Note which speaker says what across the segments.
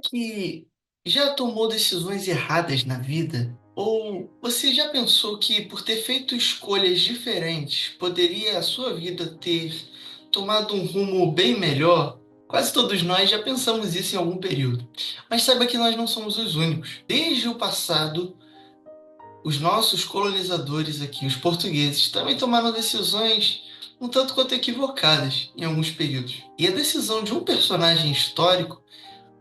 Speaker 1: que já tomou decisões erradas na vida? Ou você já pensou que, por ter feito escolhas diferentes, poderia a sua vida ter tomado um rumo bem melhor? Quase todos nós já pensamos isso em algum período. Mas saiba que nós não somos os únicos. Desde o passado, os nossos colonizadores aqui, os portugueses, também tomaram decisões um tanto quanto equivocadas em alguns períodos. E a decisão de um personagem histórico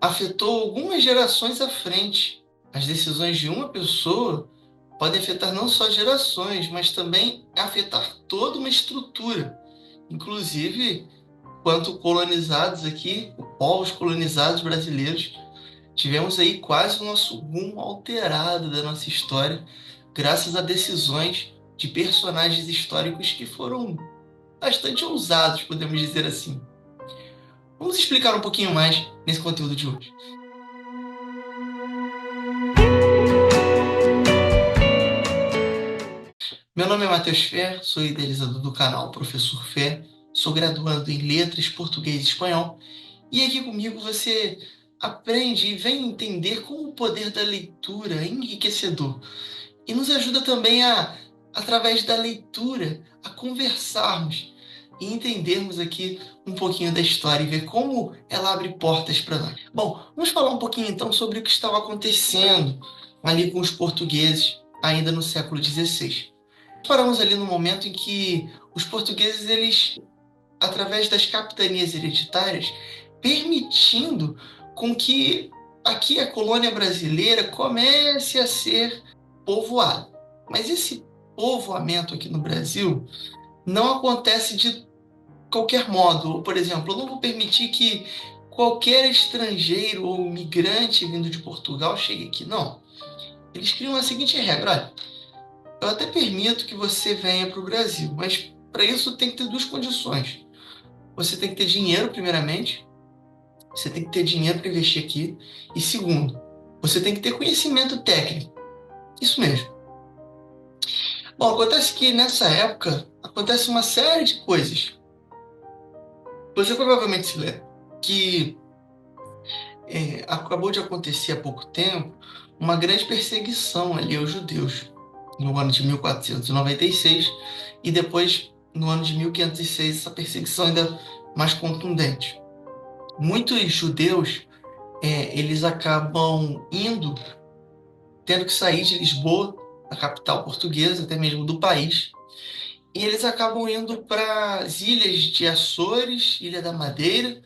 Speaker 1: afetou algumas gerações à frente. As decisões de uma pessoa podem afetar não só gerações, mas também afetar toda uma estrutura. Inclusive, quanto colonizados aqui, povos colonizados brasileiros, tivemos aí quase o nosso rumo alterado da nossa história, graças a decisões de personagens históricos que foram bastante ousados, podemos dizer assim. Vamos explicar um pouquinho mais nesse conteúdo de hoje. Meu nome é Matheus Fer, sou idealizador do canal Professor Fer, sou graduando em Letras, Português e Espanhol, e aqui comigo você aprende e vem entender como o poder da leitura é enriquecedor e nos ajuda também através da leitura, a conversarmos e entendermos aqui um pouquinho da história e ver como ela abre portas para nós. Bom, vamos falar um pouquinho então sobre o que estava acontecendo ali com os portugueses ainda no século XVI. Paramos ali no momento em que os portugueses, eles, através das capitanias hereditárias, permitindo com que aqui a colônia brasileira comece a ser povoada. Mas esse povoamento aqui no Brasil não acontece de qualquer modo. Por exemplo, eu não vou permitir que qualquer estrangeiro ou migrante vindo de Portugal chegue aqui. Não. Eles criam a seguinte regra: olha, eu até permito que você venha para o Brasil, mas para isso tem que ter duas condições. Você tem que ter dinheiro, primeiramente, você tem que ter dinheiro para investir aqui, e segundo, você tem que ter conhecimento técnico. Isso mesmo. Bom, acontece que nessa época acontece uma série de coisas. Você provavelmente se lembra que acabou de acontecer há pouco tempo uma grande perseguição ali aos judeus no ano de 1496 e depois no ano de 1506 essa perseguição ainda mais contundente. Muitos judeus eles acabam tendo que sair de Lisboa, a capital portuguesa, até mesmo do país, e eles acabam indo para as ilhas de Açores, Ilha da Madeira,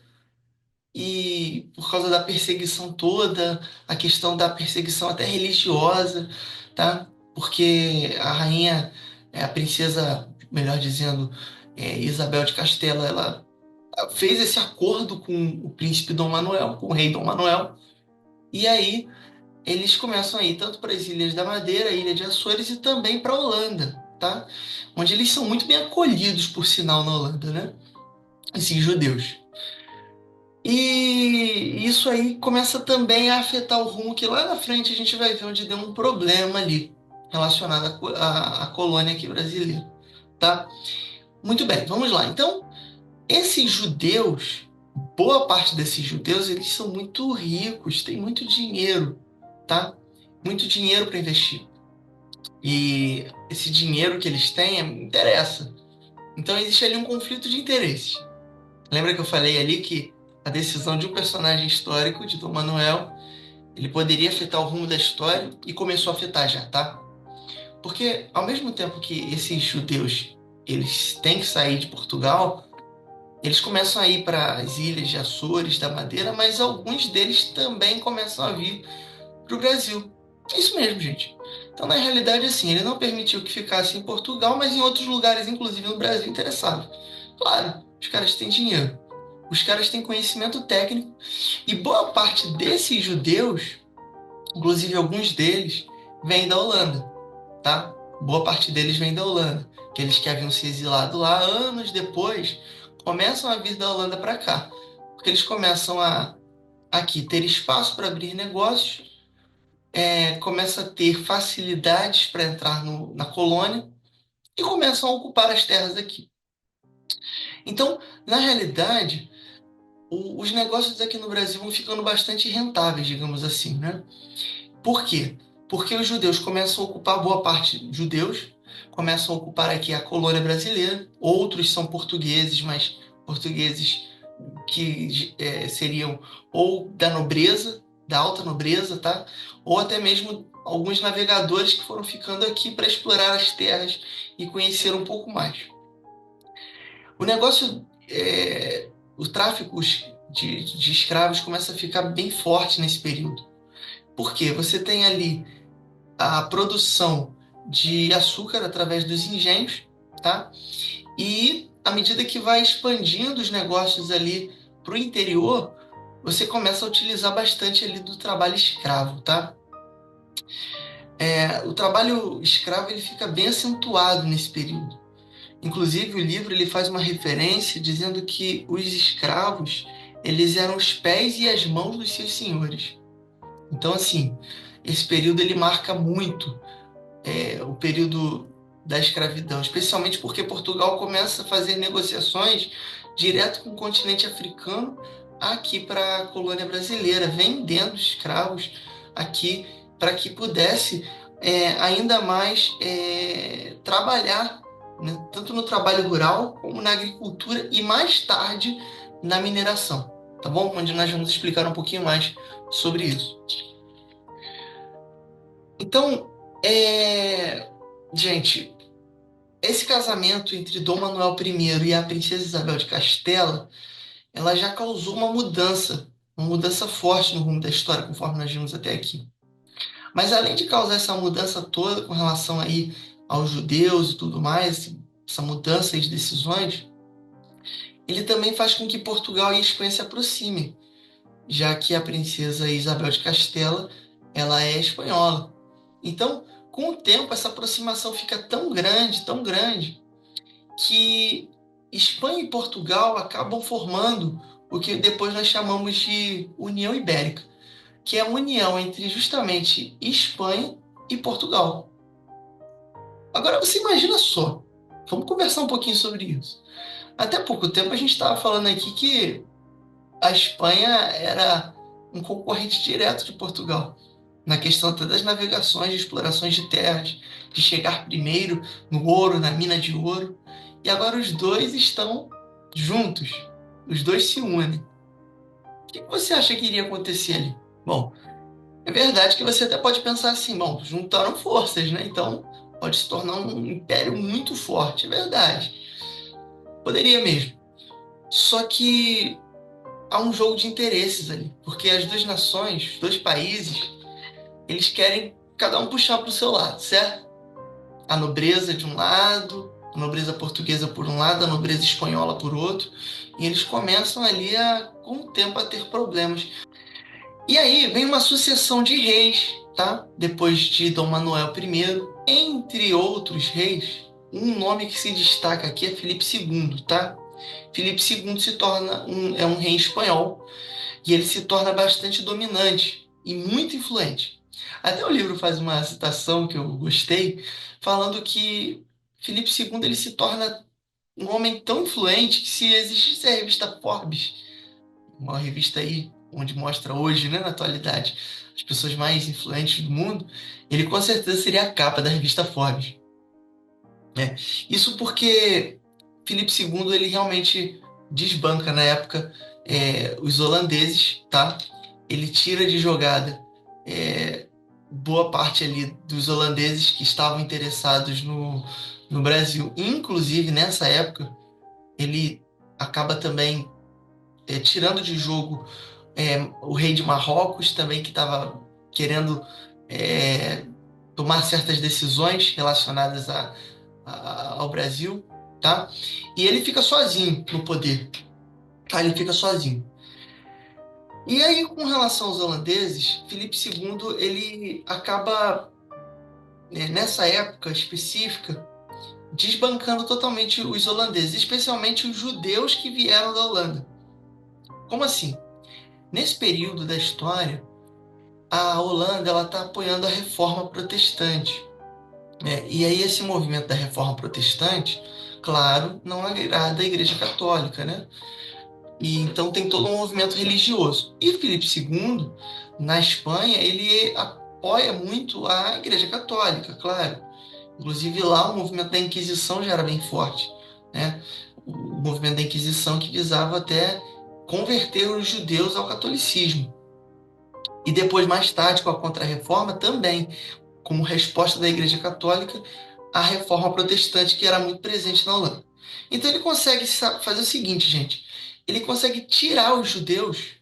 Speaker 1: e por causa da perseguição toda, a questão da perseguição até religiosa, tá? Porque a rainha, a princesa, melhor dizendo, Isabel de Castela, ela fez esse acordo com o príncipe Dom Manuel, com o rei Dom Manuel, e aí eles começam a ir tanto para as Ilhas da Madeira, a Ilha de Açores e também para a Holanda, tá? Onde eles são muito bem acolhidos, por sinal, na Holanda, né? Esses judeus. E isso aí começa também a afetar o rumo que lá na frente a gente vai ver onde deu um problema ali relacionado à colônia aqui brasileira, tá? Muito bem, vamos lá. Então, esses judeus, boa parte desses judeus, eles são muito ricos, têm muito dinheiro, tá? Muito dinheiro para investir. E esse dinheiro que eles têm interessa. Então existe ali um conflito de interesses. Lembra que eu falei ali que a decisão de um personagem histórico, de Dom Manuel, ele poderia afetar o rumo da história e começou a afetar já, tá? Porque ao mesmo tempo que esses judeus eles têm que sair de Portugal, eles começam a ir para as ilhas de Açores, da Madeira, mas alguns deles também começam a vir para o Brasil. É isso mesmo, gente. Então, na realidade, assim, ele não permitiu que ficasse em Portugal, mas em outros lugares, inclusive no Brasil, interessavam. Claro, os caras têm dinheiro, os caras têm conhecimento técnico, e boa parte desses judeus, inclusive alguns deles, vêm da Holanda, tá? Boa parte deles vem da Holanda. Aqueles que haviam se exilado lá anos depois começam a vir da Holanda para cá, porque eles começam a aqui ter espaço para abrir negócios, começa a ter facilidades para entrar na colônia e começam a ocupar as terras aqui. Então, na realidade, os negócios aqui no Brasil vão ficando bastante rentáveis, digamos assim, né? Por quê? Porque os judeus começam a ocupar, boa parte judeus começam a ocupar aqui a colônia brasileira, outros são portugueses, mas portugueses que seriam ou da nobreza, da alta nobreza, tá? Ou até mesmo alguns navegadores que foram ficando aqui para explorar as terras e conhecer um pouco mais. O negócio, o tráfico de escravos começa a ficar bem forte nesse período. Por quê? Você tem ali a produção de açúcar através dos engenhos, tá? E à medida que vai expandindo os negócios ali para o interior, você começa a utilizar bastante ali do trabalho escravo, tá? O trabalho escravo ele fica bem acentuado nesse período. Inclusive, o livro ele faz uma referência dizendo que os escravos eles eram os pés e as mãos dos seus senhores. Então, assim, esse período ele marca muito o período da escravidão, especialmente porque Portugal começa a fazer negociações direto com o continente africano aqui para a colônia brasileira, vendendo escravos aqui para que pudesse ainda mais trabalhar, né, tanto no trabalho rural como na agricultura e mais tarde na mineração, tá bom? Onde nós vamos explicar um pouquinho mais sobre isso. Então, gente, esse casamento entre Dom Manuel I e a princesa Isabel de Castela, ela já causou uma mudança forte no rumo da história, conforme nós vimos até aqui. Mas além de causar essa mudança toda com relação aí aos judeus e tudo mais, essa mudança aí de decisões, ele também faz com que Portugal e a Espanha se aproximem, já que a princesa Isabel de Castela, ela é espanhola. Então, com o tempo, essa aproximação fica tão grande, que Espanha e Portugal acabam formando o que depois nós chamamos de União Ibérica, que é a união entre justamente Espanha e Portugal. Agora você imagina só, vamos conversar um pouquinho sobre isso. Até pouco tempo a gente estava falando aqui que a Espanha era um concorrente direto de Portugal, na questão até das navegações, de explorações de terras, de chegar primeiro no ouro, na mina de ouro. E agora os dois estão juntos, os dois se unem. O que você acha que iria acontecer ali? Bom, é verdade que você até pode pensar assim, bom, juntaram forças, né? Então pode se tornar um império muito forte, é verdade. Poderia mesmo. Só que há um jogo de interesses ali, porque as duas nações, os dois países, eles querem cada um puxar para o seu lado, certo? A nobreza de um lado, a nobreza portuguesa por um lado, a nobreza espanhola por outro, e eles começam ali com o tempo a ter problemas. E aí vem uma sucessão de reis, tá? Depois de Dom Manuel I, entre outros reis, um nome que se destaca aqui é Filipe II, tá? Filipe II é um rei espanhol e ele se torna bastante dominante e muito influente. Até o livro faz uma citação que eu gostei, falando que Filipe II ele se torna um homem tão influente que se existisse a revista Forbes, uma revista aí onde mostra hoje, né, na atualidade, as pessoas mais influentes do mundo, ele com certeza seria a capa da revista Forbes, né? Isso porque Filipe II ele realmente desbanca na época os holandeses, tá? Ele tira de jogada boa parte ali dos holandeses que estavam interessados no Brasil. Inclusive, nessa época, ele acaba também tirando de jogo o rei de Marrocos também, que estava querendo tomar certas decisões relacionadas ao Brasil, tá? E ele fica sozinho no poder, tá? Ele fica sozinho. E aí, com relação aos holandeses, Filipe II, ele acaba, nessa época específica, desbancando totalmente os holandeses, especialmente os judeus que vieram da Holanda. Como assim? Nesse período da história, a Holanda ela está apoiando a reforma protestante, né? E aí esse movimento da reforma protestante, claro, não agrada a Igreja Católica, né? E então tem todo um movimento religioso. E Filipe II, na Espanha, ele apoia muito a Igreja Católica, claro. Inclusive lá o movimento da Inquisição já era bem forte, né? O movimento da Inquisição que visava até converter os judeus ao catolicismo. E depois, mais tarde, com a Contra-Reforma, também, como resposta da Igreja Católica à Reforma Protestante, que era muito presente na Holanda. Então ele consegue fazer o seguinte, gente: ele consegue tirar os judeus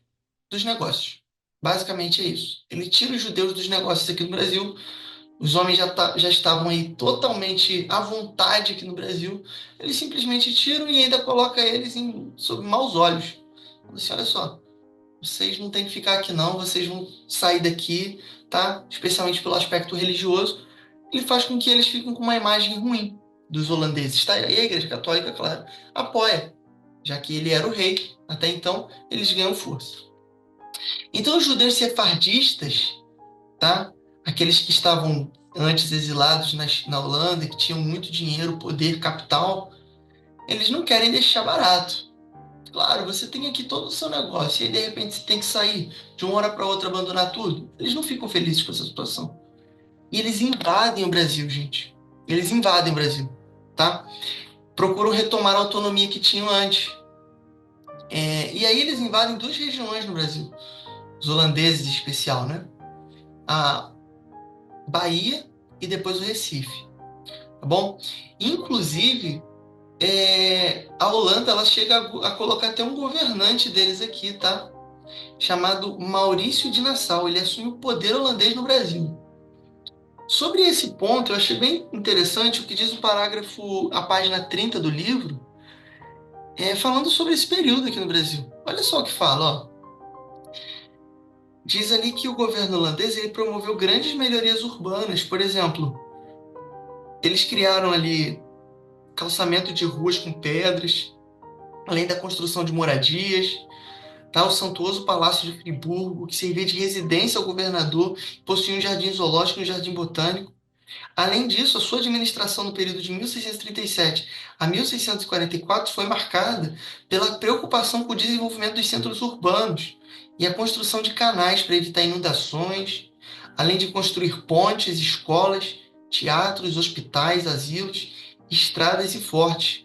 Speaker 1: dos negócios. Basicamente é isso. Ele tira os judeus dos negócios aqui no Brasil. Os homens já estavam aí totalmente à vontade aqui no Brasil. Eles simplesmente tiram e ainda coloca eles sob maus olhos. Fala assim, olha só, vocês não têm que ficar aqui não, vocês vão sair daqui, tá? Especialmente pelo aspecto religioso. Ele faz com que eles fiquem com uma imagem ruim dos holandeses, tá? E a Igreja Católica, claro, apoia, já que ele era o rei. Até então, eles ganham força. Então, os judeus sefardistas, tá? Aqueles que estavam antes exilados na Holanda, que tinham muito dinheiro, poder, capital, eles não querem deixar barato. Claro, você tem aqui todo o seu negócio, e aí de repente você tem que sair de uma hora para outra, abandonar tudo. Eles não ficam felizes com essa situação. E eles invadem o Brasil, gente. Eles invadem o Brasil, tá? Procuram retomar a autonomia que tinham antes. E aí eles invadem duas regiões no Brasil, os holandeses em especial, né? A Bahia e depois o Recife, tá bom? Inclusive, a Holanda ela chega a colocar até um governante deles aqui, tá? Chamado Maurício de Nassau. Ele assume o poder holandês no Brasil. Sobre esse ponto, eu achei bem interessante o que diz o parágrafo, a página 30 do livro, falando sobre esse período aqui no Brasil. Olha só o que fala, ó. Diz ali que o governo holandês ele promoveu grandes melhorias urbanas. Por exemplo, eles criaram ali calçamento de ruas com pedras, além da construção de moradias, tá? O suntuoso Palácio de Friburgo, que servia de residência ao governador, possuía um jardim zoológico e um jardim botânico. Além disso, a sua administração no período de 1637 a 1644 foi marcada pela preocupação com o desenvolvimento dos centros urbanos e a construção de canais para evitar inundações, além de construir pontes, escolas, teatros, hospitais, asilos, estradas e fortes.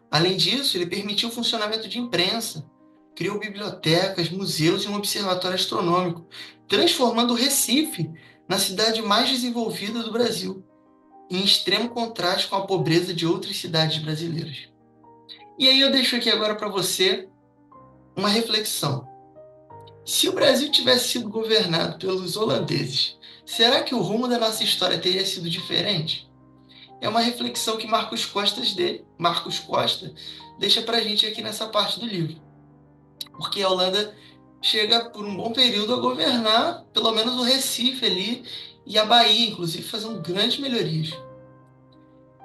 Speaker 1: Além disso, ele permitiu o funcionamento de imprensa, criou bibliotecas, museus e um observatório astronômico, transformando o Recife na cidade mais desenvolvida do Brasil, em extremo contraste com a pobreza de outras cidades brasileiras. E aí eu deixo aqui agora para você uma reflexão. Se o Brasil tivesse sido governado pelos holandeses, será que o rumo da nossa história teria sido diferente? É uma reflexão que Marcos Costa deixa para a gente aqui nessa parte do livro. Porque a Holanda chega por um bom período a governar pelo menos o Recife ali e a Bahia, inclusive fazendo grandes melhorias.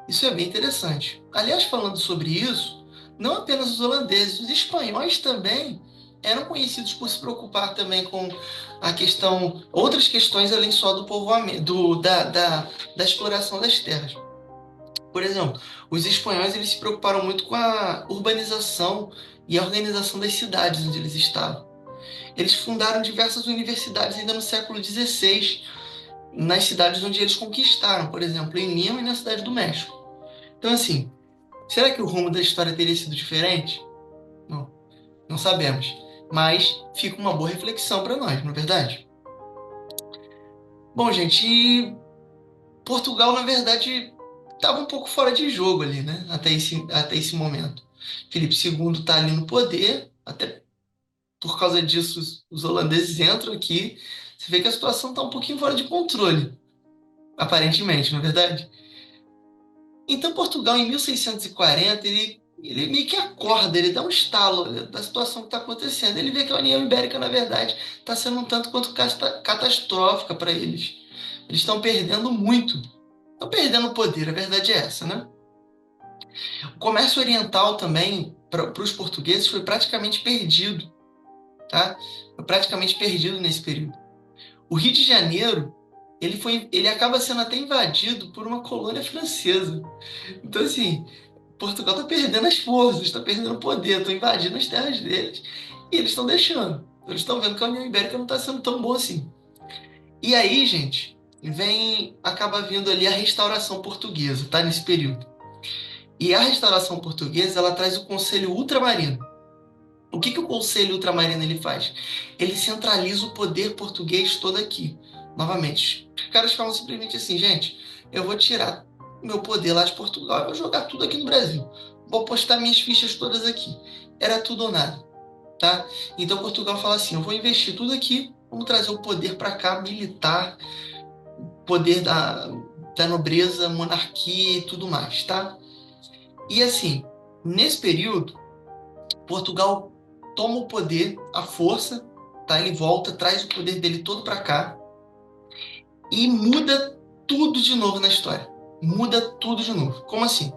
Speaker 1: Isso é bem interessante. Aliás, falando sobre isso, não apenas os holandeses, os espanhóis também eram conhecidos por se preocupar também com a questão, outras questões além só do povoamento, da exploração das terras. Por exemplo, os espanhóis eles se preocuparam muito com a urbanização e a organização das cidades onde eles estavam. Eles fundaram diversas universidades ainda no século XVI, nas cidades onde eles conquistaram, por exemplo, em Lima e na Cidade do México. Então, assim, será que o rumo da história teria sido diferente? Não, não sabemos. Mas fica uma boa reflexão para nós, não é verdade? Bom, gente, e Portugal, na verdade, estava um pouco fora de jogo ali, né? Até esse momento. Filipe II está ali no poder, até por causa disso os holandeses entram aqui. Você vê que a situação está um pouquinho fora de controle, aparentemente, não é verdade? Então, Portugal, em 1640, ele meio que acorda, ele dá um estalo da situação que está acontecendo. Ele vê que a União Ibérica, na verdade, está sendo um tanto quanto catastrófica para eles. Eles estão perdendo muito. Estão perdendo poder, a verdade é essa, né? O comércio oriental também, para os portugueses, foi praticamente perdido, tá? Foi praticamente perdido nesse período. O Rio de Janeiro, ele acaba sendo até invadido por uma colônia francesa. Então, assim, Portugal está perdendo as forças, está perdendo o poder, estão invadindo as terras deles e eles estão deixando. Eles estão vendo que a União Ibérica não está sendo tão boa assim. E aí, gente, acaba vindo ali a restauração portuguesa, tá? Nesse período. E a restauração portuguesa, ela traz o Conselho Ultramarino. O que que o Conselho Ultramarino ele faz? Ele centraliza o poder português todo aqui. Novamente, os caras falam simplesmente assim, gente, eu vou tirar meu poder lá de Portugal e vou jogar tudo aqui no Brasil. Vou postar minhas fichas todas aqui. Era tudo ou nada, tá? Então Portugal fala assim, eu vou investir tudo aqui, vamos trazer o poder para cá, militar, poder da nobreza, monarquia e tudo mais, tá? E assim, nesse período, Portugal toma o poder, a força, tá? Ele volta, traz o poder dele todo para cá e muda tudo de novo na história. Muda tudo de novo. Como assim?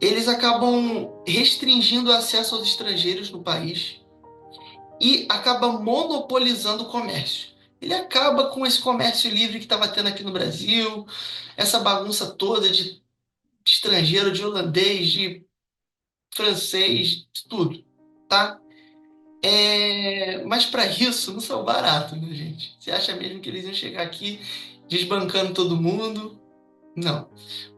Speaker 1: Eles acabam restringindo o acesso aos estrangeiros no país e acaba monopolizando o comércio. Ele acaba com esse comércio livre que estava tendo aqui no Brasil, essa bagunça toda de estrangeiro, de holandês, de francês, de tudo, tá? Mas para isso não são baratos, né, gente? Você acha mesmo que eles iam chegar aqui desbancando todo mundo? Não.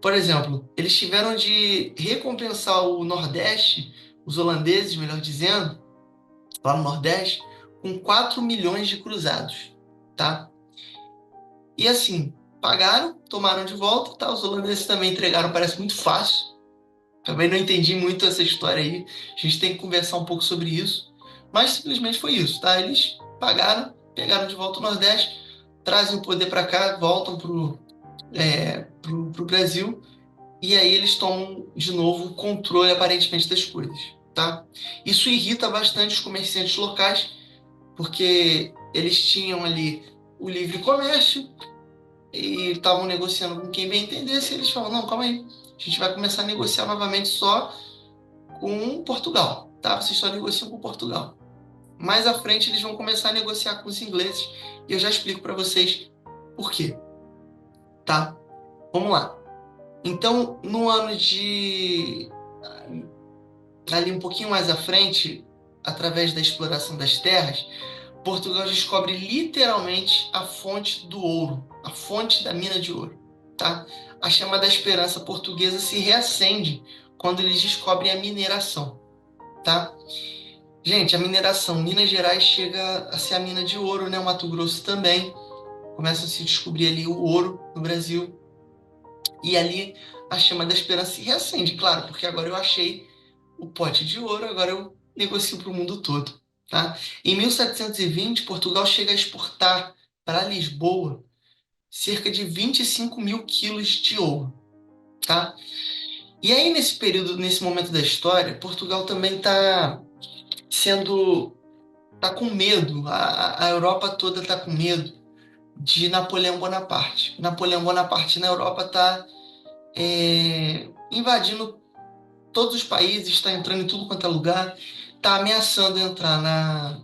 Speaker 1: Por exemplo, eles tiveram de recompensar o Nordeste, os holandeses, melhor dizendo, lá no Nordeste, com 4 milhões de cruzados, tá? E assim, pagaram, tomaram de volta, tá? Os holandeses também entregaram, parece muito fácil. Também não entendi muito essa história aí. A gente tem que conversar um pouco sobre isso. Mas simplesmente foi isso, tá? Eles pagaram, pegaram de volta o Nordeste, trazem o poder para cá, voltam pro Brasil, e aí eles tomam de novo o controle aparentemente das coisas, tá? Isso irrita bastante os comerciantes locais, porque eles tinham ali o livre comércio e estavam negociando com quem bem entendesse, e eles falam, não, calma aí, a gente vai começar a negociar novamente só com Portugal, tá? Vocês só negociam com Portugal. Mais à frente eles vão começar a negociar com os ingleses e eu já explico para vocês por quê, tá? Vamos lá. Então, no ano de ali um pouquinho mais à frente, através da exploração das terras, Portugal descobre literalmente a fonte do ouro, a fonte da mina de ouro, tá? A chama da esperança portuguesa se reacende quando eles descobrem a mineração, tá? Gente, a mineração, Minas Gerais chega a ser a mina de ouro, né? O Mato Grosso também. Começa a se descobrir ali o ouro no Brasil. E ali a chama da esperança se reacende, claro, porque agora eu achei o pote de ouro, agora eu negocio para o mundo todo, tá? Em 1720, Portugal chega a exportar para Lisboa cerca de 25 mil quilos de ouro, tá? E aí, nesse período, nesse momento da história, Portugal também está sendo tá com medo, a Europa toda está com medo de Napoleão Bonaparte. Napoleão Bonaparte na Europa está invadindo todos os países, está entrando em tudo quanto é lugar, está ameaçando entrar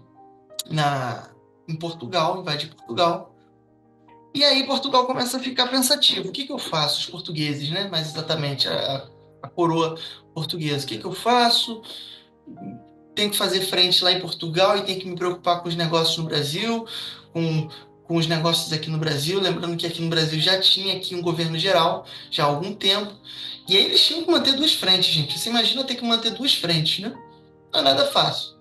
Speaker 1: em Portugal, invadir Portugal. E aí Portugal começa a ficar pensativo. O que que eu faço, os portugueses, né? Mais exatamente, a coroa portuguesa. O que que eu faço? Tenho que fazer frente lá em Portugal e tenho que me preocupar com os negócios no Brasil, com, com os negócios aqui no Brasil. Lembrando que aqui no Brasil já tinha aqui um governo geral, já há algum tempo. E aí eles tinham que manter duas frentes, gente. Você imagina ter que manter duas frentes, né? Não é nada fácil.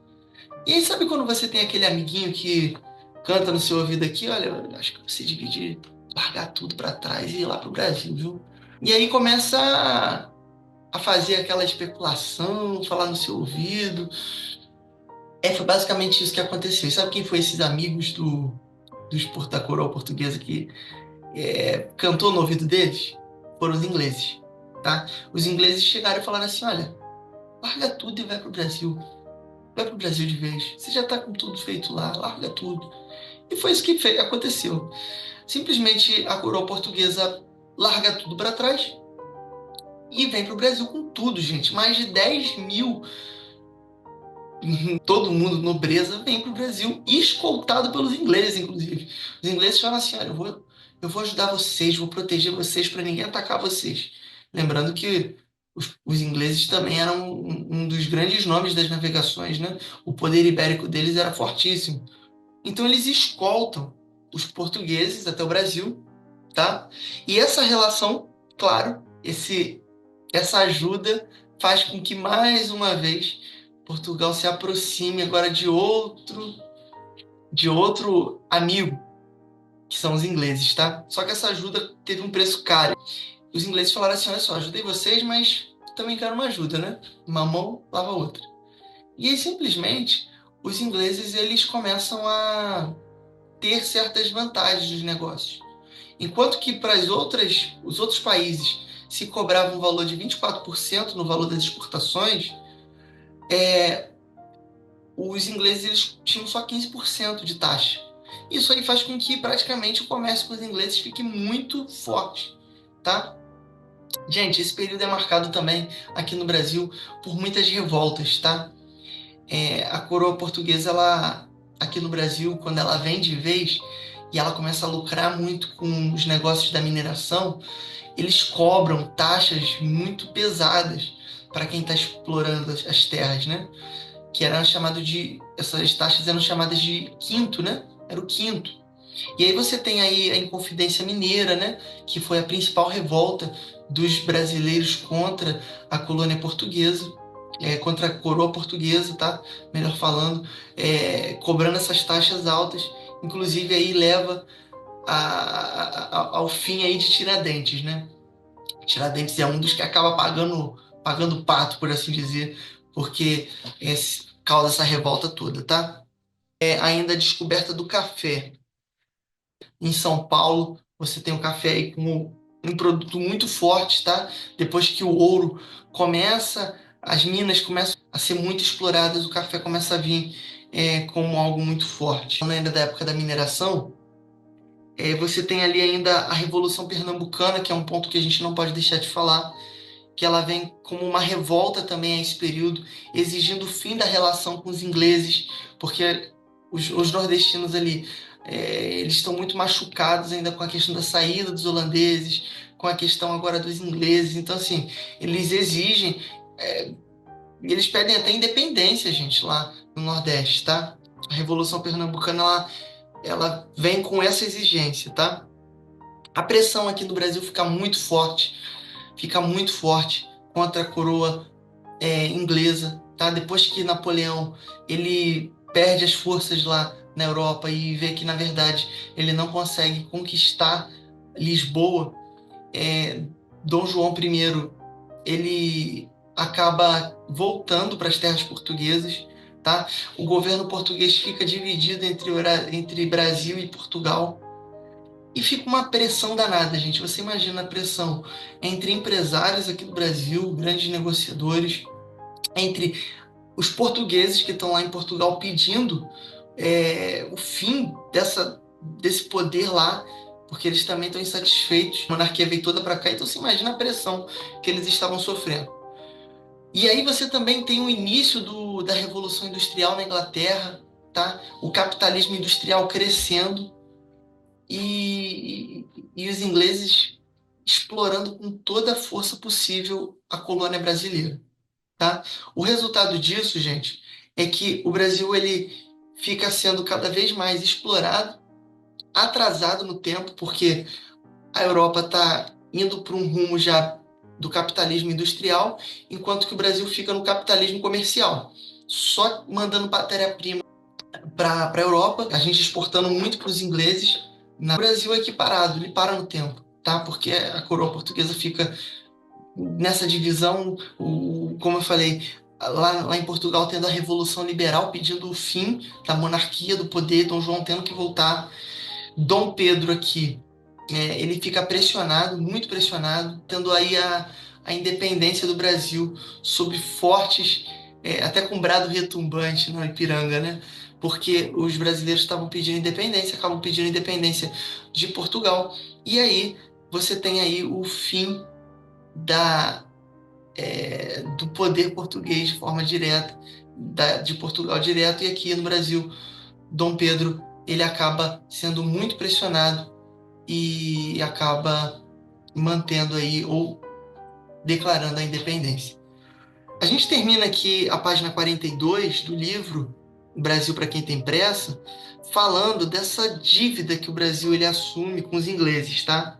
Speaker 1: E aí sabe quando você tem aquele amiguinho que canta no seu ouvido aqui, olha, eu acho que você devia largar tudo para trás e ir lá pro Brasil, viu? E aí começa a fazer aquela especulação, falar no seu ouvido. Foi basicamente isso que aconteceu. E sabe quem foi esses amigos da coroa portuguesa que cantou no ouvido deles? Foram os ingleses, tá? Os ingleses chegaram e falaram assim, olha, larga tudo e vai pro Brasil. Vai pro Brasil de vez. Você já tá com tudo feito lá, larga tudo. E foi isso que aconteceu. Simplesmente a coroa portuguesa larga tudo para trás e vem pro Brasil com tudo, gente. Mais de 10 mil, todo mundo, nobreza, vem pro Brasil, escoltado pelos ingleses, inclusive. Os ingleses falam assim, olha, eu vou ajudar vocês, vou proteger vocês para ninguém atacar vocês. Lembrando que os ingleses também eram um dos grandes nomes das navegações, né? O poder ibérico deles era fortíssimo. Então eles escoltam os portugueses até o Brasil, tá? E essa relação, claro, essa ajuda faz com que mais uma vez Portugal se aproxime agora de outro amigo, que são os ingleses, tá? Só que essa ajuda teve um preço caro. Os ingleses falaram assim: olha só, ajudei vocês, mas também quero uma ajuda, né? Uma mão lava a outra. E aí simplesmente os ingleses eles começam a ter certas vantagens nos negócios. Enquanto que para os outros países se cobrava um valor de 24% no valor das exportações, os ingleses eles tinham só 15% de taxa. Isso aí faz com que praticamente o comércio com os ingleses fique muito forte, tá? Gente, esse período é marcado também aqui no Brasil por muitas revoltas, tá? A coroa portuguesa, ela, aqui no Brasil, quando ela vem de vez e ela começa a lucrar muito com os negócios da mineração, eles cobram taxas muito pesadas para quem está explorando as terras, né? Que eram chamado de, essas taxas eram chamadas de quinto, né? Era o quinto. E aí você tem aí a Inconfidência Mineira, né? Que foi a principal revolta dos brasileiros contra a colônia portuguesa, contra a coroa portuguesa, tá? Melhor falando, cobrando essas taxas altas, inclusive aí leva ao fim aí de Tiradentes, né? Tiradentes é um dos que acaba pagando pato, por assim dizer, porque causa essa revolta toda, tá? Ainda a descoberta do café. Em São Paulo, você tem o café aí como um produto muito forte, tá? Depois que o ouro começa, as minas começam a ser muito exploradas, o café começa a vir como algo muito forte. Ainda da época da mineração, você tem ali ainda a Revolução Pernambucana, que é um ponto que a gente não pode deixar de falar, que ela vem como uma revolta também a esse período, exigindo o fim da relação com os ingleses, porque os nordestinos ali, eles estão muito machucados ainda com a questão da saída dos holandeses, com a questão agora dos ingleses. Então, assim, eles exigem, eles pedem até independência, gente, lá no Nordeste, tá? A Revolução Pernambucana, ela vem com essa exigência, tá? A pressão aqui no Brasil fica muito forte contra a coroa inglesa, tá? Depois que Napoleão ele perde as forças lá na Europa e vê que na verdade ele não consegue conquistar Lisboa, é, Dom João I ele acaba voltando para as terras portuguesas, tá? O governo português fica dividido entre Brasil e Portugal. E fica uma pressão danada, gente. Você imagina a pressão entre empresários aqui do Brasil, grandes negociadores, entre os portugueses que estão lá em Portugal pedindo o fim desse poder lá, porque eles também estão insatisfeitos. A monarquia veio toda para cá, então você imagina a pressão que eles estavam sofrendo. E aí você também tem o início da Revolução Industrial na Inglaterra, tá? O capitalismo industrial crescendo e, e os ingleses explorando com toda a força possível a colônia brasileira, tá? O resultado disso, gente, é que o Brasil ele fica sendo cada vez mais explorado, atrasado no tempo, porque a Europa está indo para um rumo já do capitalismo industrial, enquanto que o Brasil fica no capitalismo comercial, só mandando matéria-prima para a Europa, a gente exportando muito para os ingleses. O Brasil é equiparado, ele para no tempo, tá? Porque a coroa portuguesa fica nessa divisão, como eu falei, lá em Portugal tendo a Revolução Liberal pedindo o fim da monarquia, do poder, Dom João tendo que voltar. Dom Pedro aqui, ele fica pressionado, muito pressionado, tendo aí a independência do Brasil sob fortes, até com brado retumbante no Ipiranga, né? Porque os brasileiros estavam pedindo independência, acabam pedindo independência de Portugal. E aí você tem aí o fim da, do poder português de forma direta, de Portugal direto, e aqui no Brasil, Dom Pedro ele acaba sendo muito pressionado e acaba mantendo aí, ou declarando a independência. A gente termina aqui a página 42 do livro O Brasil para quem tem pressa, falando dessa dívida que o Brasil ele assume com os ingleses, tá?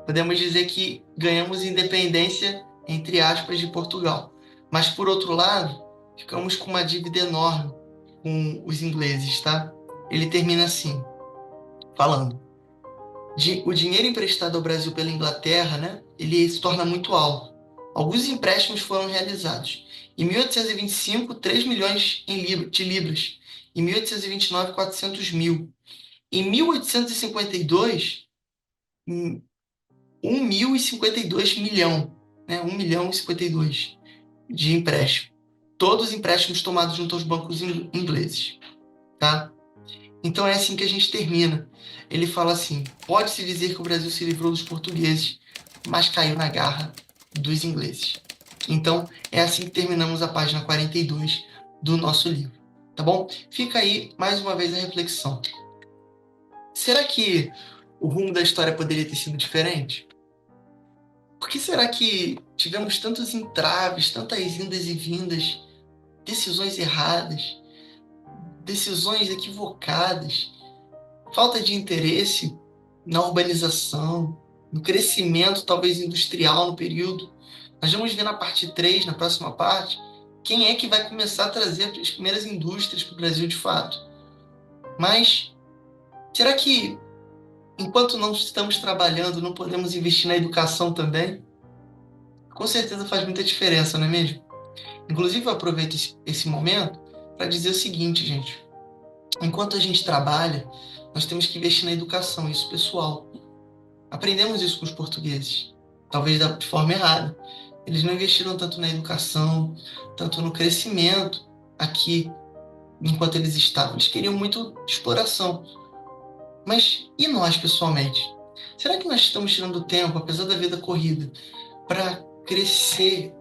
Speaker 1: Podemos dizer que ganhamos independência, entre aspas, de Portugal. Mas, por outro lado, ficamos com uma dívida enorme com os ingleses, tá? Ele termina assim, falando: o dinheiro emprestado ao Brasil pela Inglaterra, né, ele se torna muito alto. Alguns empréstimos foram realizados. Em 1825, 3 milhões de libras. Em 1829, 400 mil. Em 1852, 1.052 milhão, né? 1 milhão e 52 de empréstimo. Todos os empréstimos tomados junto aos bancos ingleses, tá? Então é assim que a gente termina. Ele fala assim: pode-se dizer que o Brasil se livrou dos portugueses, mas caiu na garra dos ingleses. Então é assim que terminamos a página 42 do nosso livro, tá bom? Fica aí mais uma vez a reflexão. Será que o rumo da história poderia ter sido diferente? Por que será que tivemos tantos entraves, tantas indas e vindas, decisões erradas, decisões equivocadas, falta de interesse na urbanização, no crescimento talvez industrial no período? Nós vamos ver na parte 3, na próxima parte, quem é que vai começar a trazer as primeiras indústrias para o Brasil de fato. Mas será que, enquanto não estamos trabalhando, não podemos investir na educação também? Com certeza faz muita diferença, não é mesmo? Inclusive, eu aproveito esse momento para dizer o seguinte, gente. Enquanto a gente trabalha, nós temos que investir na educação, isso pessoal. Aprendemos isso com os portugueses, talvez de forma errada. Eles não investiram tanto na educação, tanto no crescimento aqui, enquanto eles estavam. Eles queriam muito exploração. Mas e nós, pessoalmente? Será que nós estamos tirando tempo, apesar da vida corrida, para crescer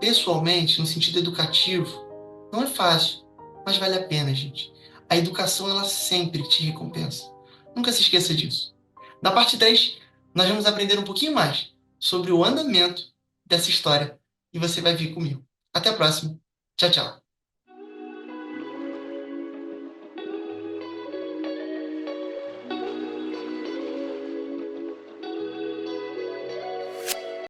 Speaker 1: pessoalmente, no sentido educativo? Não é fácil, mas vale a pena, gente. A educação, ela sempre te recompensa. Nunca se esqueça disso. Na parte 3, nós vamos aprender um pouquinho mais sobre o andamento dessa história e você vai vir comigo. Até a próxima. Tchau, tchau.